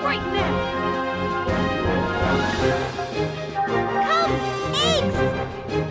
right now! Come, eggs!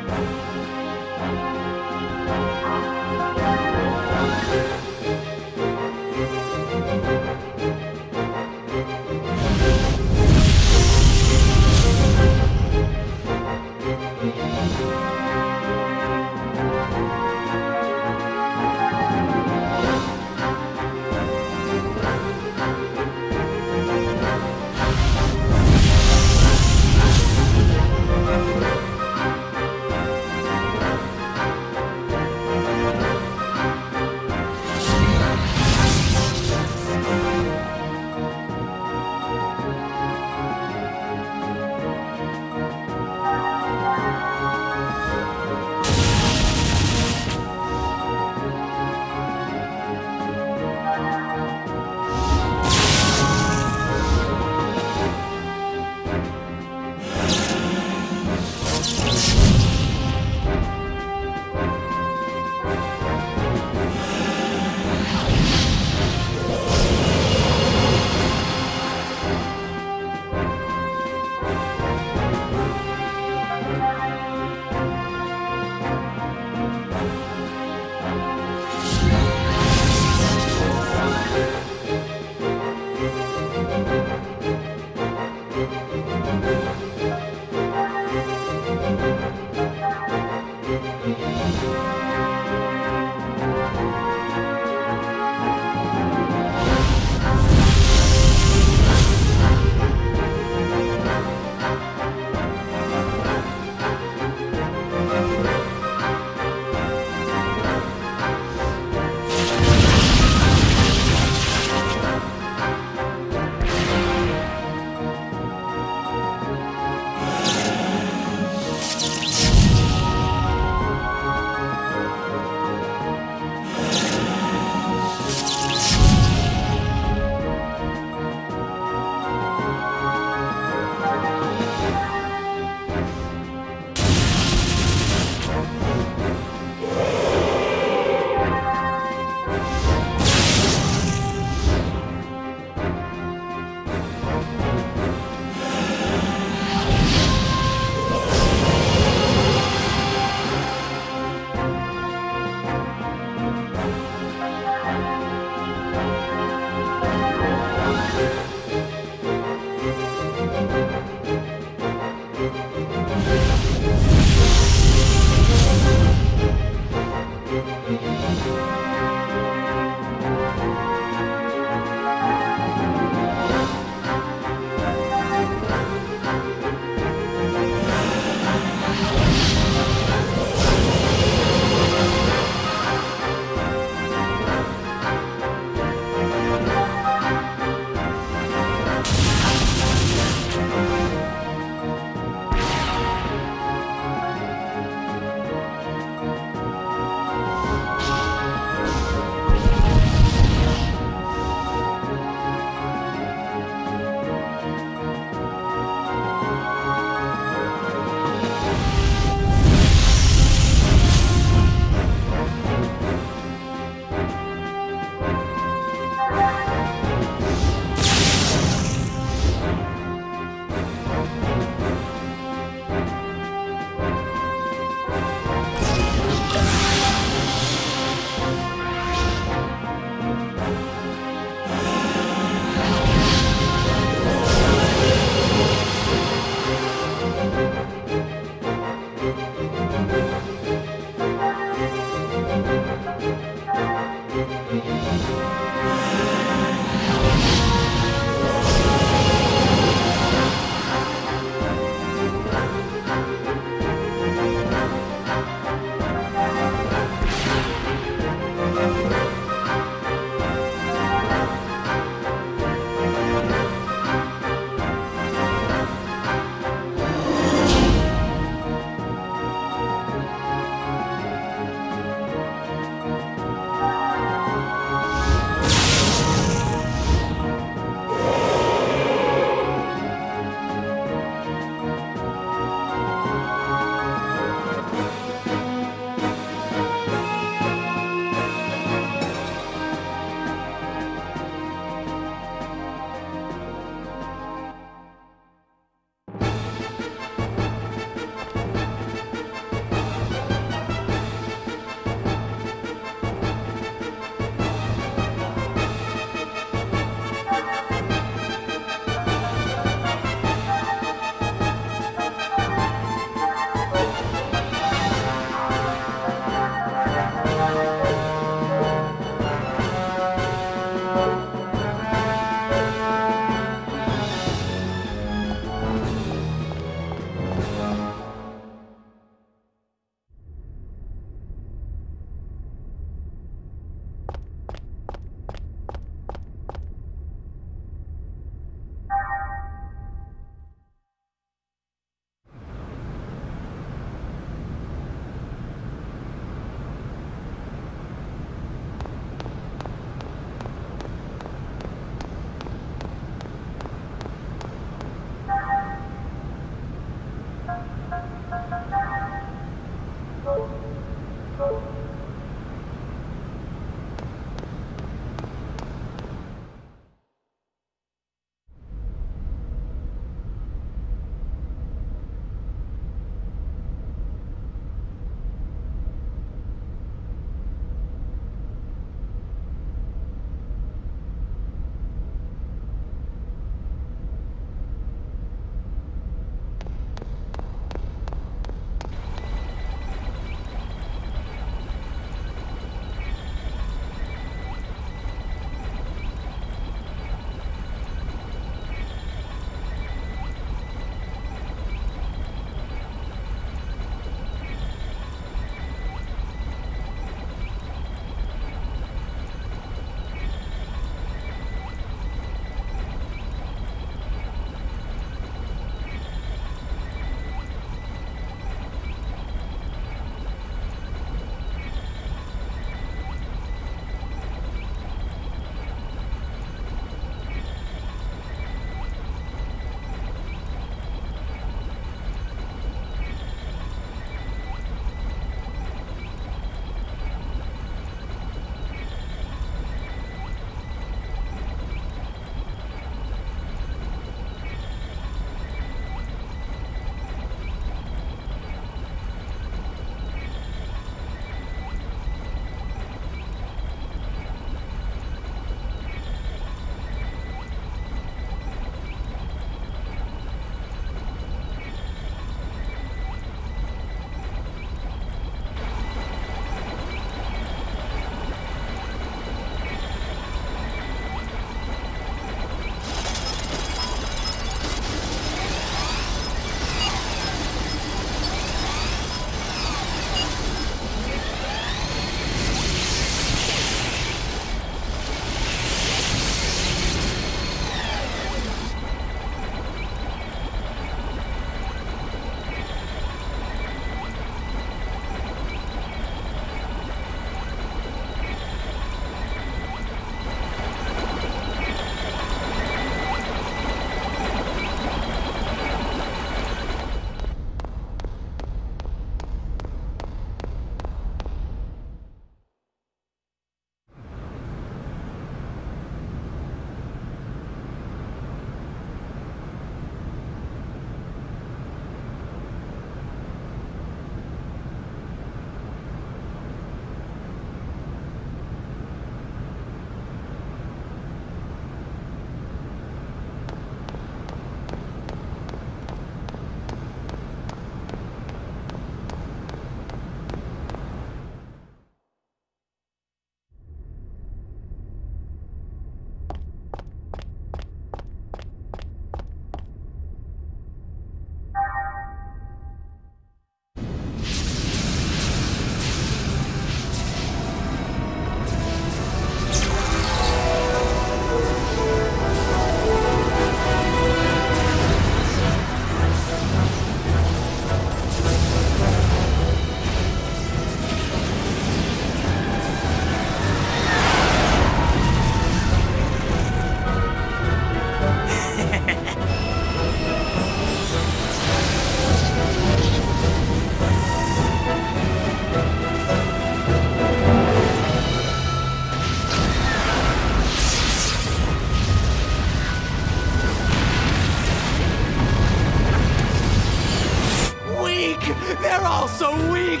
all so weak!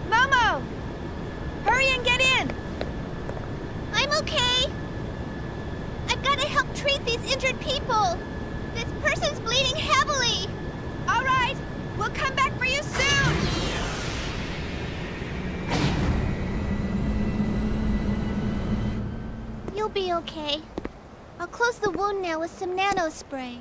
Momo! Hurry and get in! I'm okay. I've got to help treat these injured people. This person's bleeding heavily. All right, we'll come back for you soon. You'll be okay. I'll close the wound now with some nano spray.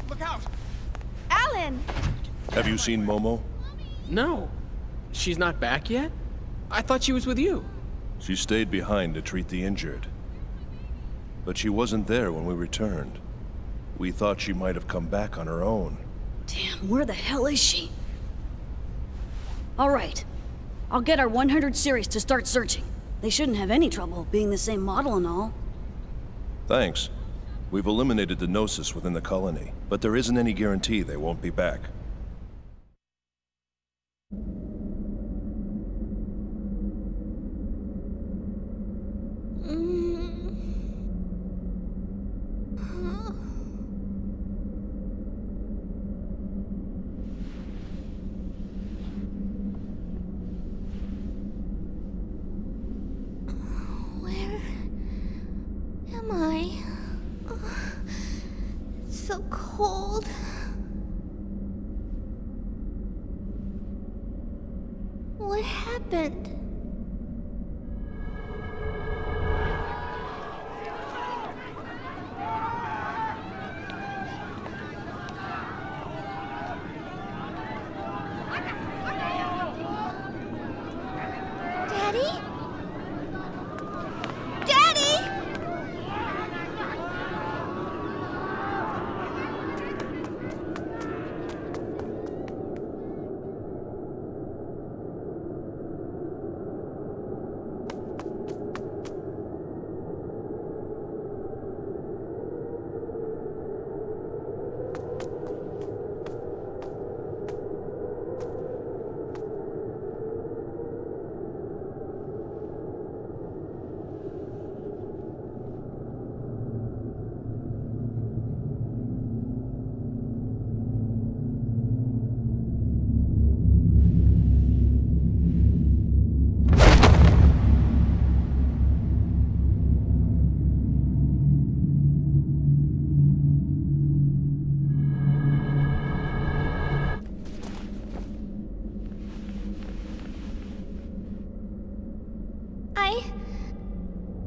Look out! Alan! Have you seen Momo? No. She's not back yet? I thought she was with you. She stayed behind to treat the injured. But she wasn't there when we returned. We thought she might have come back on her own. Damn, where the hell is she? All right. I'll get our 100 series to start searching. They shouldn't have any trouble being the same model and all. Thanks. We've eliminated the Gnosis within the colony, but there isn't any guarantee they won't be back. am I? Oh, it's so cold. What happened? Daddy? Daddy?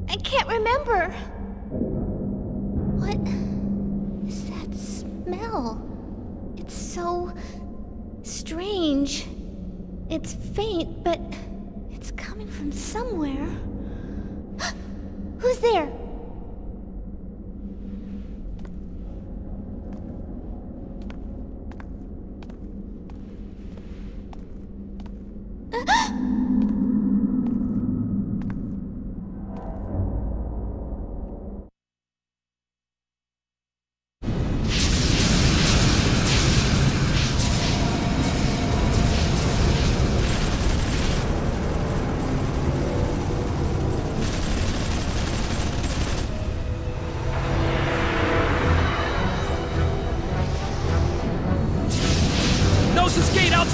I can't remember. What is that smell? It's so strange. It's faint, but it's coming from somewhere. Who's there?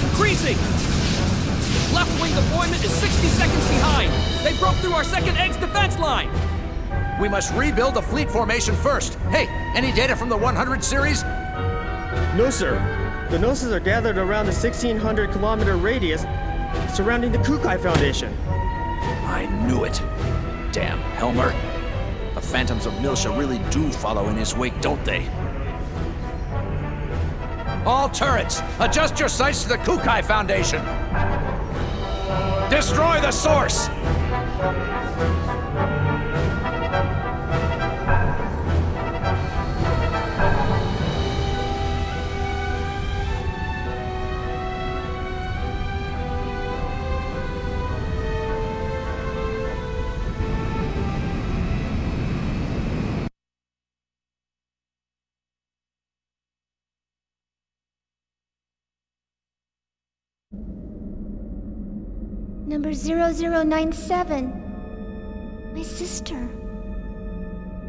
Increasing! Left wing deployment is 60 seconds behind. They broke through our second egg's defense line. We must rebuild the fleet formation first. Hey, any data from the 100 series? No, sir. The Gnosis are gathered around the 1,600-kilometer radius surrounding the Kukai Foundation. I knew it. Damn, Helmer. The Phantoms of Miltia really do follow in his wake, don't they? All turrets, adjust your sights to the Kukai Foundation. Destroy the source! Number 0097. My sister.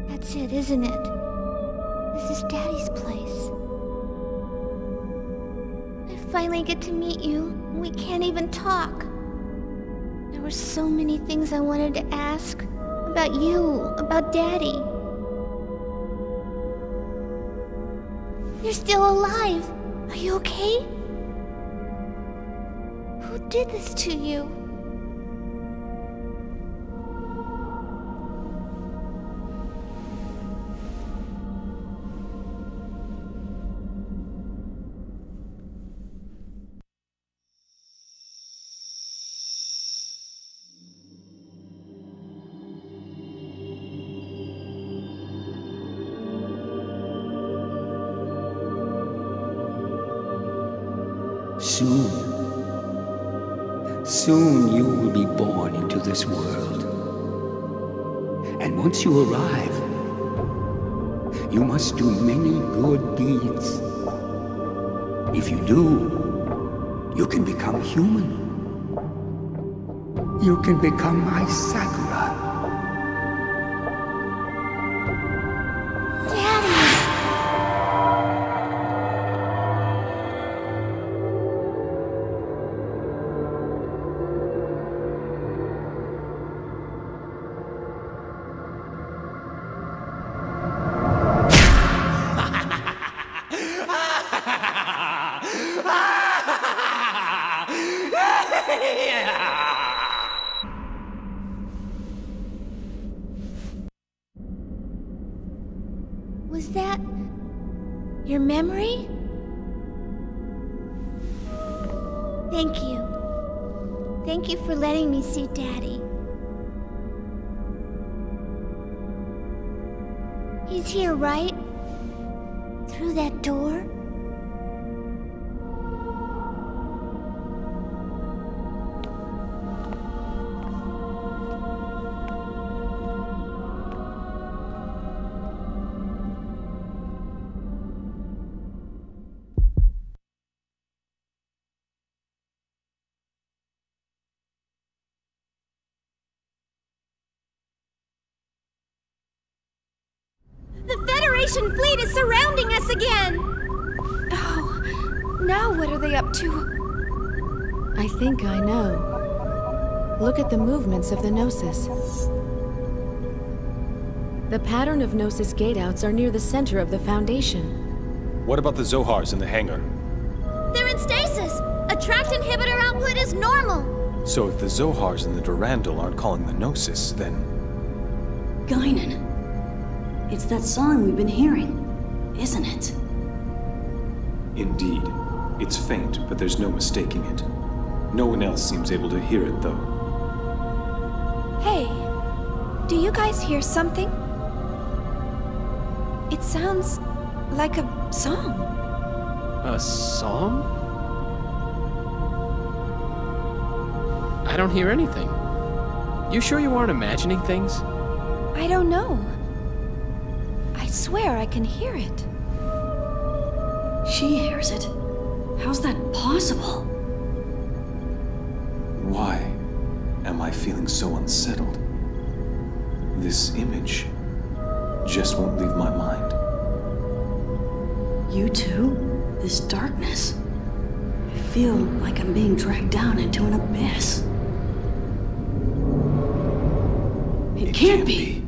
That's it, isn't it? This is Daddy's place. I finally get to meet you, and we can't even talk. There were so many things I wanted to ask. About you, about Daddy. You're still alive. Are you okay? Who did this to you? Soon you will be born into this world. And once you arrive, you must do many good deeds. If you do, you can become human. You can become my Sakura. Was that your memory? Thank you. Thank you for letting me see Daddy. He's here, right? Through that door? Fleet is surrounding us again! Oh, now what are they up to? I think I know. Look at the movements of the Gnosis. The pattern of Gnosis gate-outs are near the center of the Foundation. What about the Zohars in the hangar? They're in stasis! Attract inhibitor output is normal! So if the Zohars and the Durandal aren't calling the Gnosis, then... Guinan. It's that song we've been hearing, isn't it? Indeed. It's faint, but there's no mistaking it. No one else seems able to hear it, though. Hey, do you guys hear something? It sounds like a song. A song? I don't hear anything. You sure you aren't imagining things? I don't know. I swear I can hear it. She hears it. How's that possible? Why am I feeling so unsettled? This image just won't leave my mind. You too? This darkness. I feel like I'm being dragged down into an abyss. It can't be.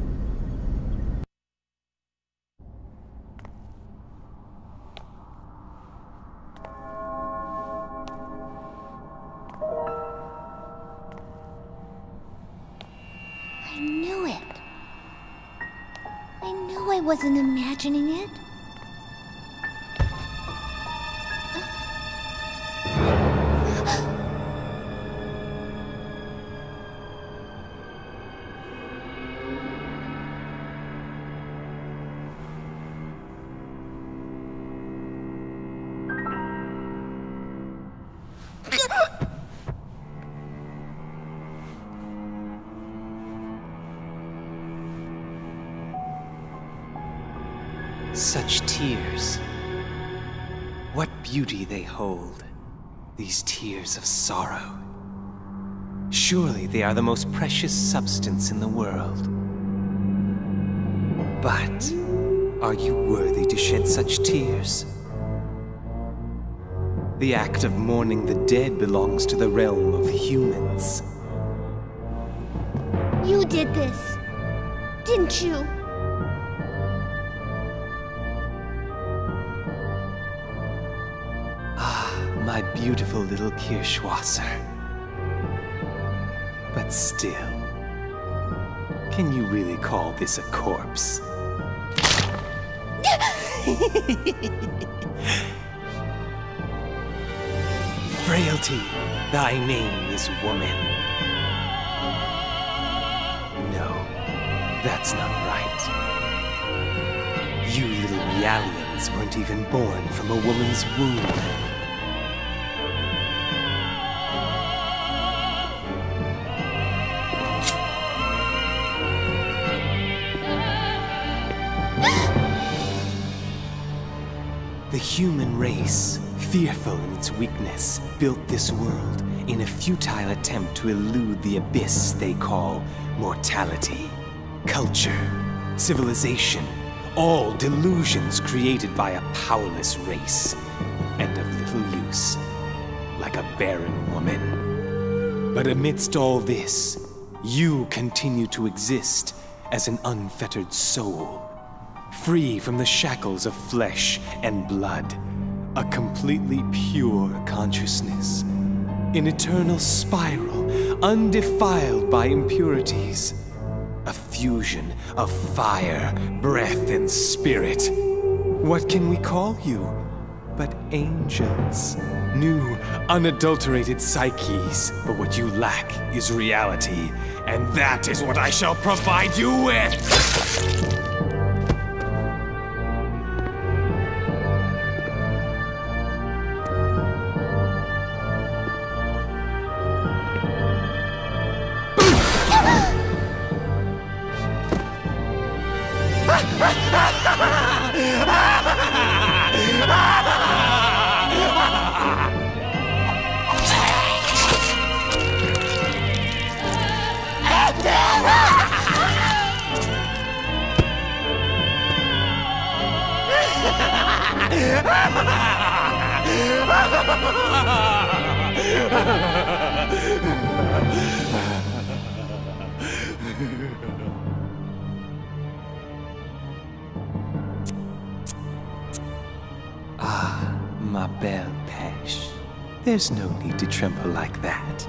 I wasn't imagining it. Such tears. What beauty they hold, these tears of sorrow. Surely they are the most precious substance in the world. But are you worthy to shed such tears? The act of mourning the dead belongs to the realm of humans. You did this, didn't you? My beautiful little Kirschwasser. But still, can you really call this a corpse? Frailty, thy name is woman. No, that's not right. You little Realians weren't even born from a woman's womb. The human race, fearful in its weakness, built this world in a futile attempt to elude the abyss they call mortality. Culture, civilization, all delusions created by a powerless race, and of little use, like a barren woman. But amidst all this, you continue to exist as an unfettered soul, free from the shackles of flesh and blood, a completely pure consciousness, an eternal spiral, undefiled by impurities, a fusion of fire, breath, and spirit. What can we call you but angels? New, unadulterated psyches. But what you lack is reality, and that is what I shall provide you with! Ah, ma belle pêche. There's no need to tremble like that.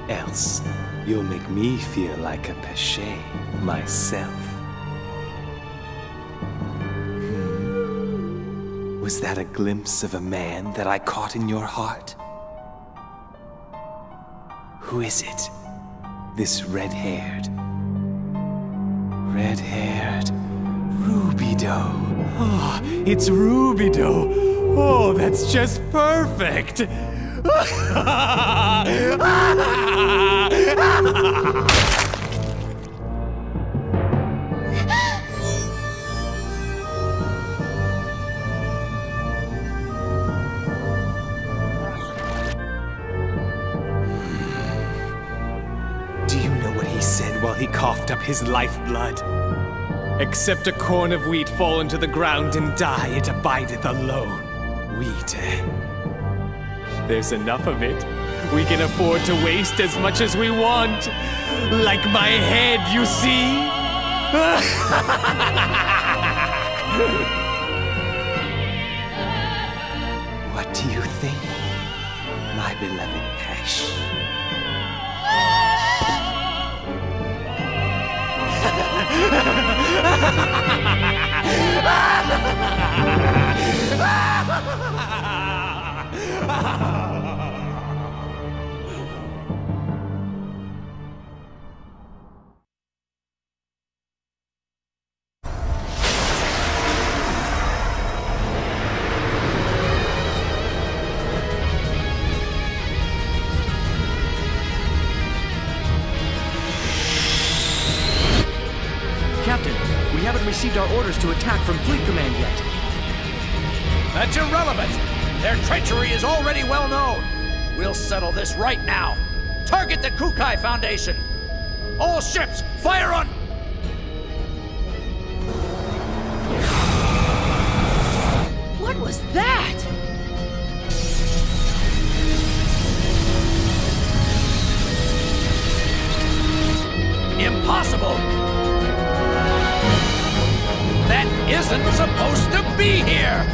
Else, you'll make me feel like a péché myself. Was that a glimpse of a man that I caught in your heart? Who is it? This red-haired... Rubido. Oh, it's Rubido. Oh, that's just perfect. Do you know what he said while he coughed up his lifeblood? Except a corn of wheat fall into the ground and die, it abideth alone. Wheat. There's enough of it. We can afford to waste as much as we want. Like my head, you see? What do you think, my beloved Pesh? Captain, we haven't received our orders to attack from Fleet Command yet. That's irrelevant. Their treachery is already well known. We'll settle this right now. Target the Kukai Foundation. All ships, fire on... What was that? Impossible! That isn't supposed to be here!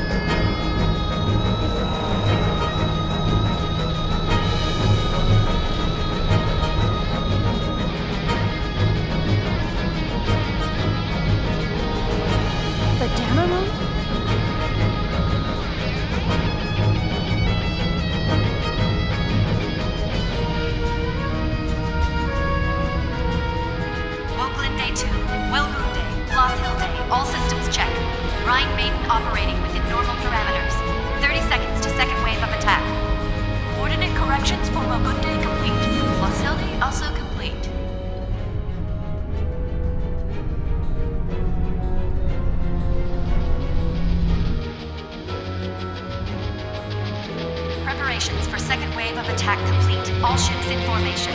The Dammer Moon? Woodland Day 2, Wellgoon Day, Floss Hill Day, all systems check. Rhine Maiden operating within normal parameters. 30 seconds to second wave of attack. Coordinate corrections for Wellgoon Day complete. Floss Hill Day also complete. Preparations for second wave of attack complete. All ships in formation.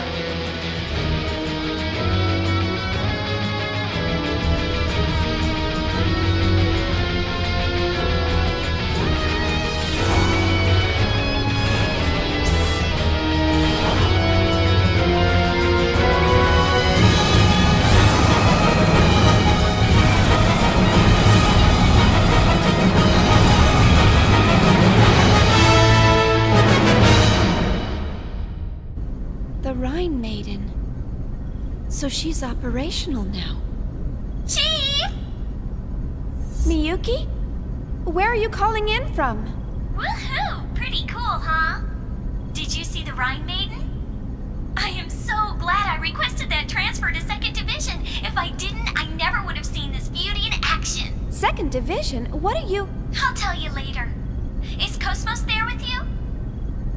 The Rhine Maiden. So she's operational now. Chief! Miyuki? Where are you calling in from? Woohoo! Pretty cool, huh? Did you see the Rhine Maiden? I am so glad I requested that transfer to 2nd Division. If I didn't, I never would have seen this beauty in action. 2nd Division? What are you... I'll tell you later. Is KOS-MOS there with you?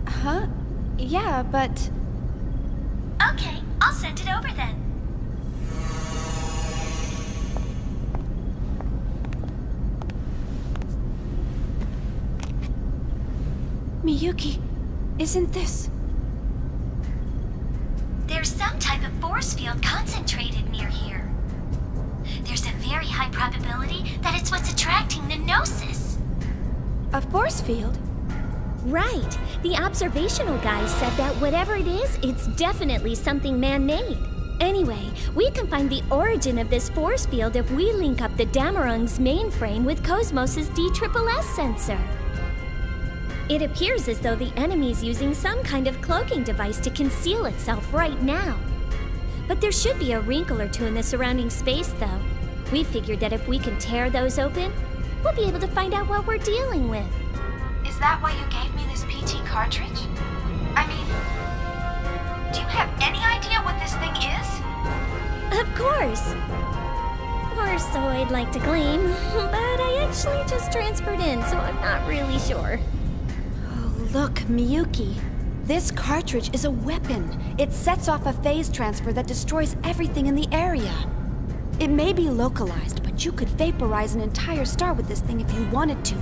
Huh? Yeah, but... Okay, I'll send it over then. Miyuki, isn't this... There's some type of force field concentrated near here. There's a very high probability that it's what's attracting the Gnosis. A force field? Right. The observational guys said that whatever it is, it's definitely something man-made. Anyway, we can find the origin of this force field if we link up the Damarung's mainframe with KOS-MOS's DSSS sensor. It appears as though the enemy's using some kind of cloaking device to conceal itself right now. But there should be a wrinkle or two in the surrounding space, though. We figured that if we can tear those open, we'll be able to find out what we're dealing with. Is that why you gave me this PT cartridge? I mean, do you have any idea what this thing is? Of course. Or so I'd like to claim. But I actually just transferred in, so I'm not really sure. Look, Miyuki. This cartridge is a weapon. It sets off a phase transfer that destroys everything in the area. It may be localized, but you could vaporize an entire star with this thing if you wanted to.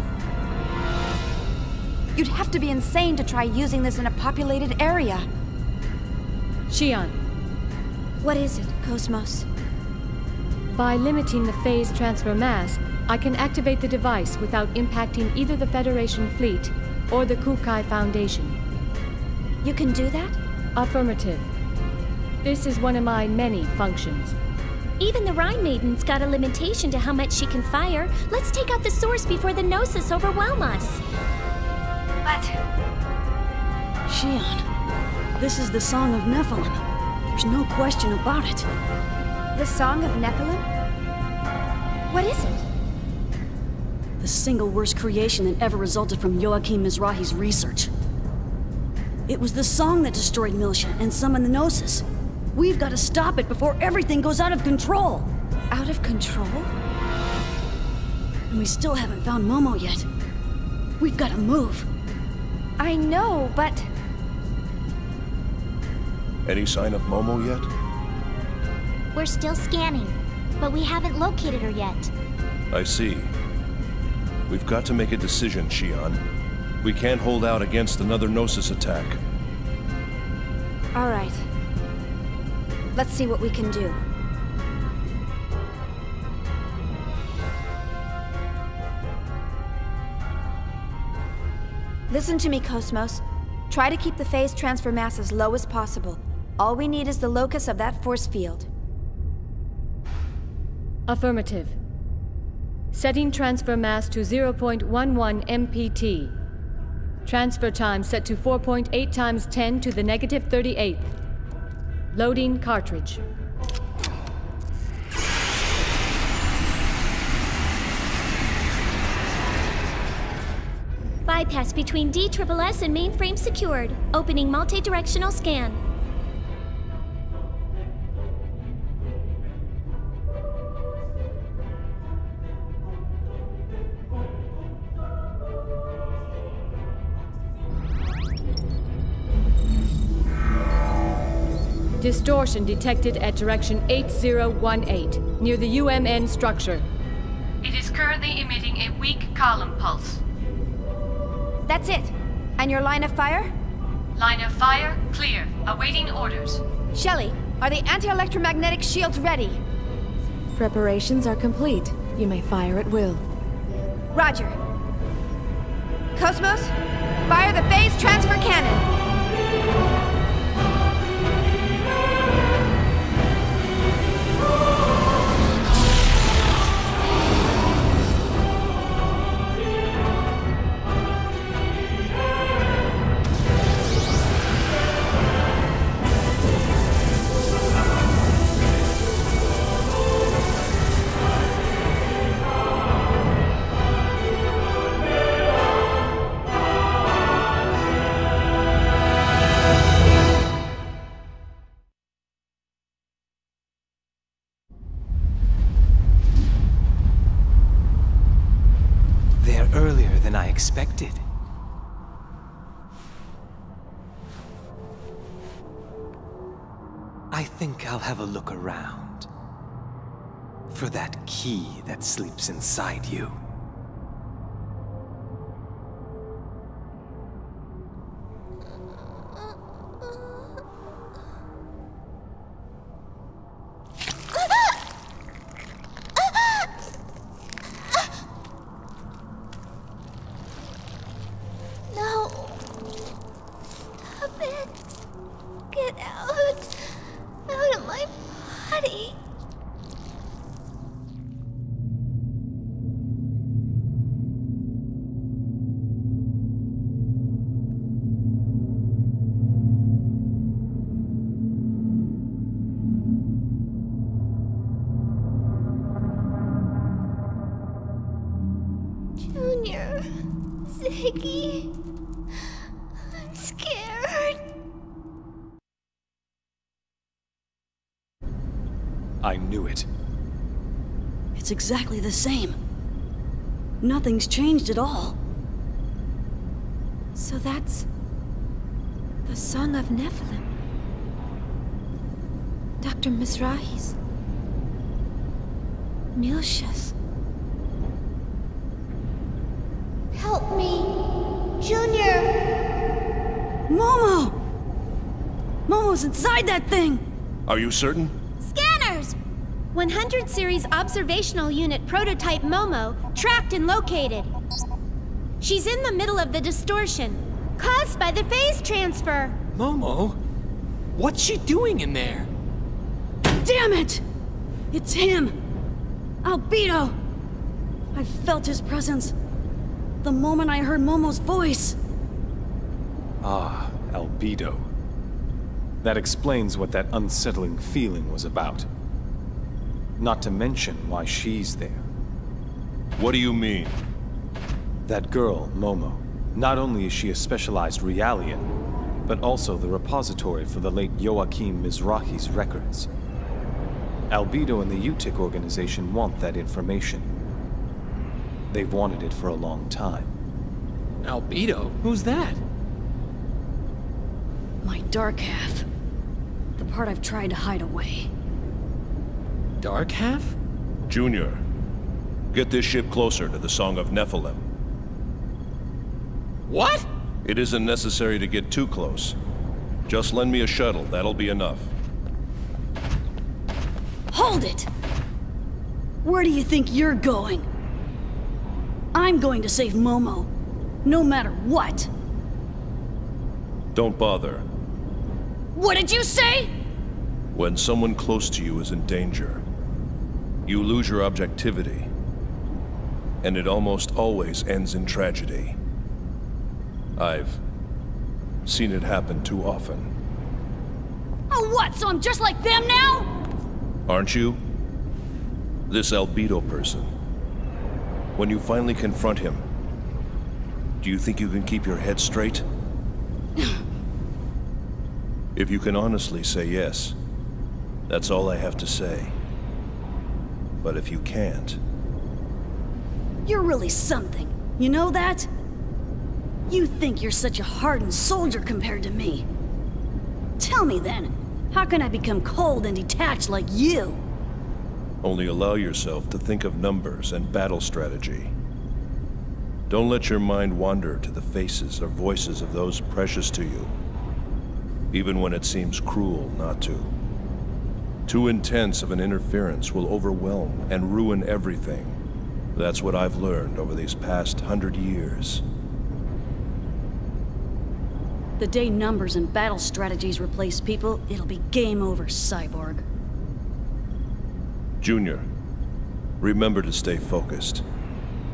You'd have to be insane to try using this in a populated area. Xian. What is it, KOS-MOS? By limiting the phase transfer mass, I can activate the device without impacting either the Federation fleet or the Kukai Foundation. You can do that? Affirmative. This is one of my many functions. Even the Rhine Maiden's got a limitation to how much she can fire. Let's take out the source before the Gnosis overwhelm us. But... Xian, this is the Song of Nephilim. There's no question about it. The Song of Nephilim? What is it? The single worst creation that ever resulted from Joachim Mizrahi's research. It was the song that destroyed Milsha and summoned the Gnosis. We've got to stop it before everything goes out of control. Out of control? And we still haven't found Momo yet. We've got to move. I know, but... Any sign of Momo yet? We're still scanning, but we haven't located her yet. I see. We've got to make a decision, Xian. We can't hold out against another Gnosis attack. All right. Let's see what we can do. Listen to me, KOS-MOS. Try to keep the phase transfer mass as low as possible. All we need is the locus of that force field. Affirmative. Setting transfer mass to 0.11 MPT. Transfer time set to 4.8 times 10 to the negative 38th. Loading cartridge. Bypass between DSSS and mainframe secured. Opening multi-directional scan. Distortion detected at direction 8018, near the UMN structure. It is currently emitting a weak column pulse. That's it. And your line of fire? Line of fire clear. Awaiting orders. Shelley, are the anti-electromagnetic shields ready? Preparations are complete. You may fire at will. Roger. KOS-MOS, fire the phase transfer cannon! expected. I think I'll have a look around for that key that sleeps inside you. I'm scared. I knew it. It's exactly the same. Nothing's changed at all. So that's the Song of Nephilim. Dr. Mizrahi's. Milsha's. Help me, Junior! Momo! Momo's inside that thing! Are you certain? Scanners! 100 Series Observational Unit Prototype Momo tracked and located. She's in the middle of the distortion, caused by the phase transfer. Momo? What's she doing in there? Damn it! It's him! Albedo! I felt his presence the moment I heard Momo's voice. Ah, Albedo. That explains what that unsettling feeling was about. Not to mention why she's there. What do you mean? That girl, Momo, not only is she a specialized Realian, but also the repository for the late Joachim Mizrahi's records. Albedo and the UTIC organization want that information. They've wanted it for a long time. Albedo? Who's that? My dark half. The part I've tried to hide away. Dark half? Junior, get this ship closer to the Song of Nephilim. What? It isn't necessary to get too close. Just lend me a shuttle, that'll be enough. Hold it! Where do you think you're going? I'm going to save Momo, no matter what. Don't bother. What did you say? When someone close to you is in danger, you lose your objectivity. And it almost always ends in tragedy. I've seen it happen too often. Oh, what? So I'm just like them now? Aren't you? This Albedo person. When you finally confront him, do you think you can keep your head straight? If you can honestly say yes, that's all I have to say. But if you can't... You're really something. You know that? You think you're such a hardened soldier compared to me. Tell me then, how can I become cold and detached like you? Only allow yourself to think of numbers and battle strategy. Don't let your mind wander to the faces or voices of those precious to you, even when it seems cruel not to. Too intense of an interference will overwhelm and ruin everything. That's what I've learned over these past 100 years. The day numbers and battle strategies replace people, it'll be game over, Cyborg. Junior, remember to stay focused,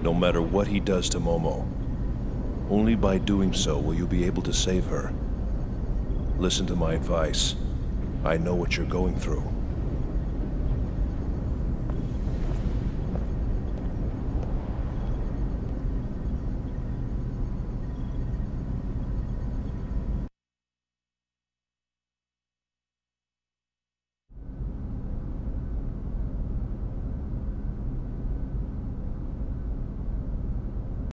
no matter what he does to Momo. Only by doing so will you be able to save her. Listen to my advice. I know what you're going through.